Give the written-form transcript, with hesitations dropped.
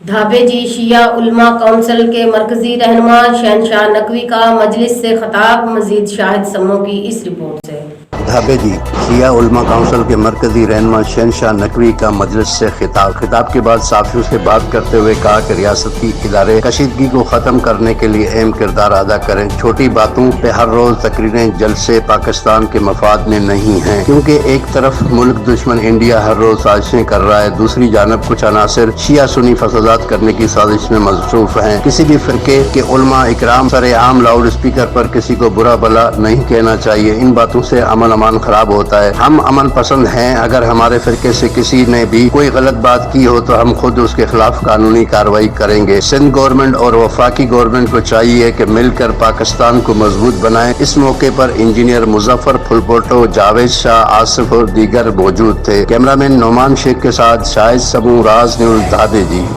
धाबे जी शिया उलमा काउंसिल के मरकजी रहनुमा शहनशाह नकवी का मजलिस से खिताब। मजीद शाहिद समूह की इस रिपोर्ट से। धाबे जी शिया उलमा काउंसिल के मरकजी रहनुमा शहनशाह नकवी का मजलिस से खिताब के बाद साफियों से बात करते हुए कहा कि रियासती इदारे कशीदगी को खत्म करने के लिए अहम किरदार अदा करें। छोटी बातों पे हर रोज तकरीरें जलसे पाकिस्तान के मफाद में नहीं हैं, क्योंकि एक तरफ मुल्क दुश्मन इंडिया हर रोज साजिशें कर रहा है, दूसरी जानब कुछ अनासर शिया सुन्नी फसादात करने की साजिश में मसरूफ हैं। किसी भी फिरके के उलमा इकराम सरेआम लाउड स्पीकर पर किसी को बुरा भला नहीं कहना चाहिए। इन बातों से अमन खराब होता है। हम अमन पसंद हैं। अगर हमारे फिरके से किसी ने भी कोई गलत बात की हो तो हम खुद उसके खिलाफ कानूनी कार्रवाई करेंगे। सिंध गवर्नमेंट और वफाकी गवर्नमेंट को चाहिए कि मिलकर पाकिस्तान को मजबूत बनाएं। इस मौके पर इंजीनियर मुजफ्फर फुलपोटो, जावेद शाह, आसिफ और दीगर मौजूद थे। कैमरामैन नोमान शेख के साथ शाहिद समूह, राज न्यूज़, धाबे जी।